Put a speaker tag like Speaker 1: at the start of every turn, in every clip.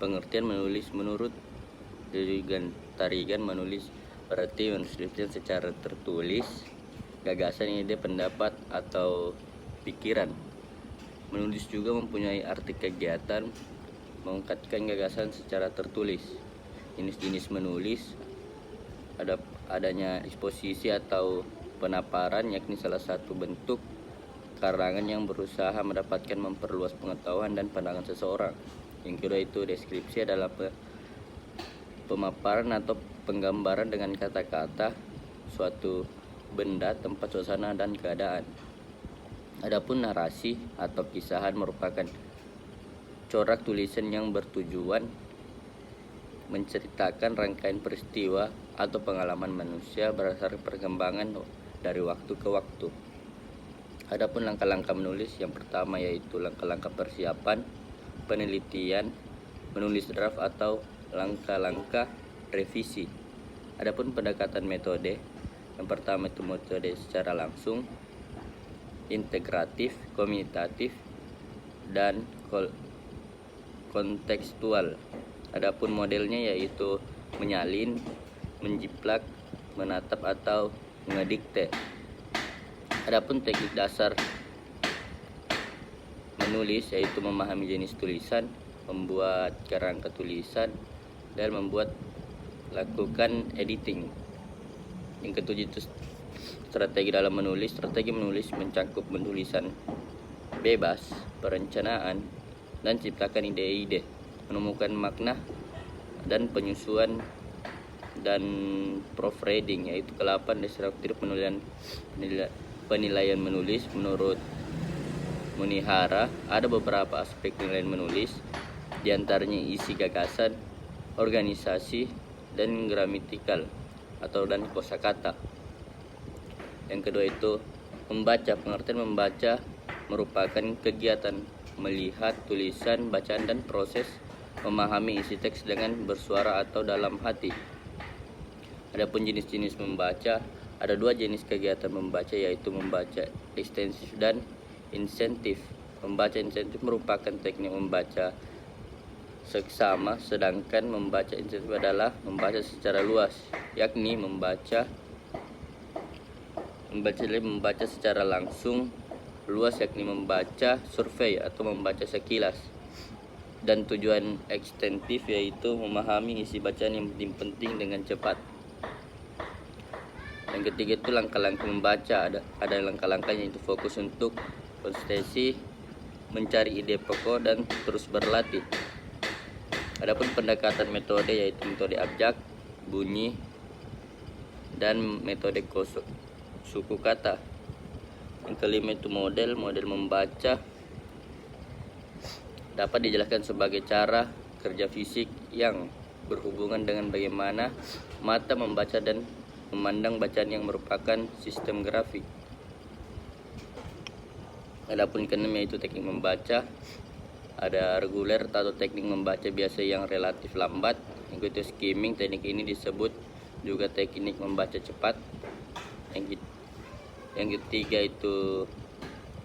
Speaker 1: Pengertian menulis menurut Tarigan, menulis berarti menuliskan secara tertulis gagasan, ide, pendapat atau pikiran. Menulis juga mempunyai arti kegiatan mengungkapkan gagasan secara tertulis. Jenis-jenis menulis adanya eksposisi atau penaparan, yakni salah satu bentuk karangan yang berusaha mendapatkan memperluas pengetahuan dan pandangan seseorang. Yang kedua itu deskripsi, adalah pemaparan atau penggambaran dengan kata-kata suatu benda, tempat, suasana, dan keadaan. Adapun narasi atau kisahan merupakan corak tulisan yang bertujuan menceritakan rangkaian peristiwa atau pengalaman manusia berdasarkan perkembangan dari waktu ke waktu. Adapun langkah-langkah menulis, yang pertama yaitu langkah-langkah persiapan, penelitian, menulis draft atau langkah-langkah revisi. Adapun pendekatan metode, yang pertama itu metode secara langsung, integratif, komitatif, dan kontekstual. Adapun modelnya yaitu menyalin, menjiplak, menatap atau mengedikte. Adapun teknik dasar menulis yaitu memahami jenis tulisan, membuat kerangka tulisan, dan lakukan editing. Yang ketujuh itu strategi dalam menulis. Strategi menulis mencakup penulisan bebas, perencanaan, dan ciptakan ide-ide, menemukan makna, dan penyusuan dan proofreading, yaitu ke-8 struktur penilaian menulis. Menurut Munihara, ada beberapa aspek penilaian menulis, diantaranya isi gagasan, organisasi, dan gramatikal dan kosakata. Yang kedua itu membaca. Pengertian membaca merupakan kegiatan melihat tulisan, bacaan, dan proses memahami isi teks dengan bersuara atau dalam hati. Adapun jenis-jenis membaca, ada dua jenis kegiatan membaca, yaitu membaca ekstensif dan insentif. Membaca insentif merupakan teknik membaca seksama, sedangkan membaca insentif adalah membaca secara luas, yakni membaca secara langsung luas, yakni membaca survei atau membaca sekilas. Dan tujuan ekstensif yaitu memahami isi bacaan yang penting dengan cepat. Yang ketiga itu langkah-langkah membaca. Ada langkah-langkahnya, itu fokus untuk konsentrasi, mencari ide pokok, dan terus berlatih. Adapun pendekatan metode yaitu metode abjak, bunyi, dan metode suku kata. Yang kelima itu model membaca dapat dijelaskan sebagai cara kerja fisik yang berhubungan dengan bagaimana mata membaca dan memandang bacaan yang merupakan sistem grafik. Adapun keenam yaitu teknik membaca. Ada reguler atau teknik membaca biasa yang relatif lambat. Yang kedua skimming, teknik ini disebut juga teknik membaca cepat. Yang ketiga itu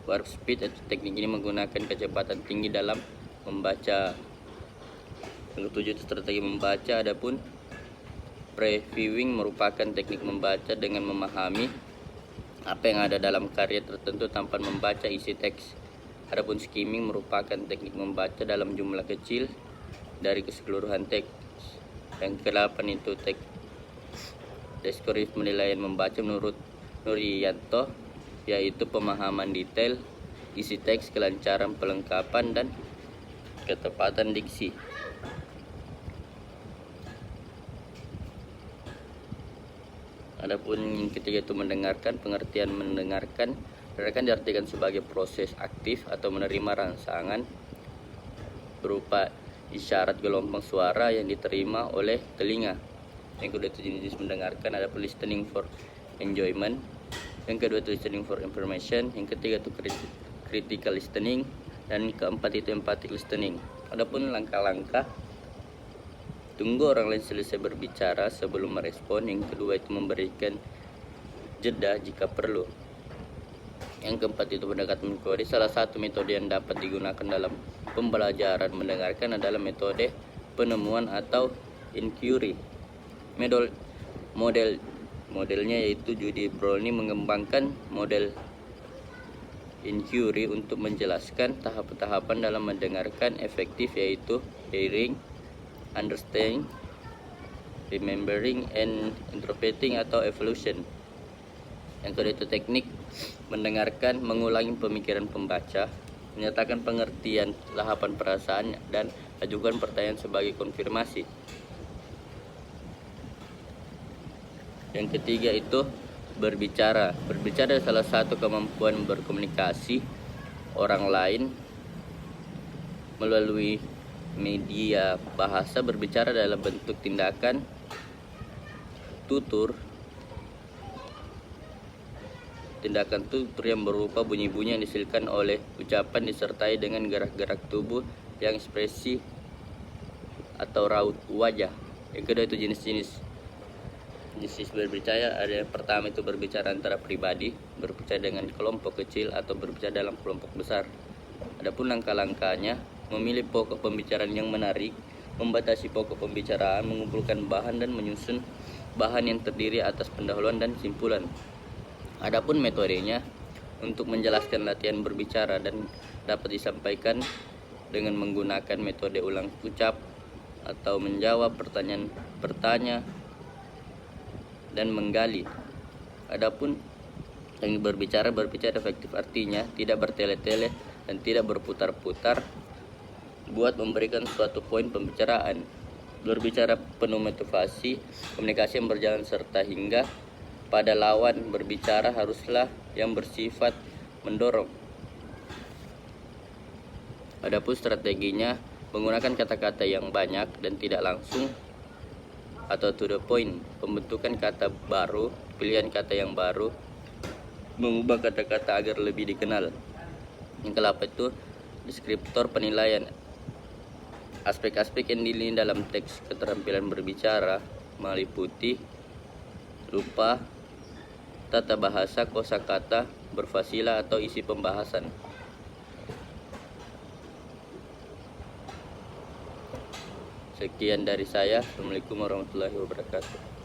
Speaker 1: warp speed, atau teknik ini menggunakan kecepatan tinggi dalam membaca. Yang ketujuh itu strategi membaca. Adapun previewing merupakan teknik membaca dengan memahami apa yang ada dalam karya tertentu tanpa membaca isi teks. Adapun skimming merupakan teknik membaca dalam jumlah kecil dari keseluruhan teks. Yang ke-8 itu deskriptif penilaian membaca menurut Nurianto, yaitu pemahaman detail isi teks, kelancaran pelengkapan, dan ketepatan diksi. Adapun yang ketiga itu mendengarkan. Pengertian mendengarkan diartikan sebagai proses aktif atau menerima rangsangan berupa isyarat gelombang suara yang diterima oleh telinga. Yang kedua itu jenis mendengarkan, ada listening for enjoyment. Yang kedua itu listening for information. Yang ketiga itu critical listening, dan keempat itu empathic listening. Adapun langkah-langkah, tunggu orang lain selesai berbicara sebelum merespon. Yang kedua itu memberikan jeda jika perlu. Yang keempat itu pendekatan metode. Salah satu metode yang dapat digunakan dalam pembelajaran mendengarkan adalah metode penemuan atau inquiry. Modelnya yaitu Judy Browning mengembangkan model inquiry untuk menjelaskan tahap-tahapan dalam mendengarkan efektif, yaitu hearing, understanding, remembering, and interpreting atau evolution. Yang kedua itu teknik mendengarkan, mengulangi pemikiran pembaca, menyatakan pengertian tahapan perasaan, dan ajukan pertanyaan sebagai konfirmasi. Yang ketiga itu berbicara. Berbicara adalah salah satu kemampuan berkomunikasi orang lain melalui media bahasa. Berbicara dalam bentuk tindakan tutur yang berupa bunyi-bunyi yang dihasilkan oleh ucapan disertai dengan gerak-gerak tubuh yang ekspresi atau raut wajah. Yang kedua itu jenis berbicara. Ada yang pertama itu berbicara antara pribadi, berbicara dengan kelompok kecil, atau berbicara dalam kelompok besar. Adapun langkah-langkahnya: memilih pokok pembicaraan yang menarik, membatasi pokok pembicaraan, mengumpulkan bahan dan menyusun bahan yang terdiri atas pendahuluan dan simpulan. Adapun metodenya untuk menjelaskan latihan berbicara dan dapat disampaikan dengan menggunakan metode ulang ucap atau menjawab pertanyaan, bertanya, dan menggali. Adapun yang berbicara efektif artinya tidak bertele-tele dan tidak berputar-putar buat memberikan suatu poin pembicaraan. Berbicara penuh motivasi, komunikasi yang berjalan serta hingga pada lawan berbicara haruslah yang bersifat mendorong. Adapun strateginya menggunakan kata-kata yang banyak dan tidak langsung atau to the point, pembentukan kata baru, pilihan kata yang baru, mengubah kata-kata agar lebih dikenal. Yang kelapa itu deskriptor penilaian. Aspek-aspek yang dinilai dalam teks keterampilan berbicara meliputi rupa, tata bahasa, kosakata, berfasilah atau isi pembahasan. Sekian dari saya. Assalamualaikum warahmatullahi wabarakatuh.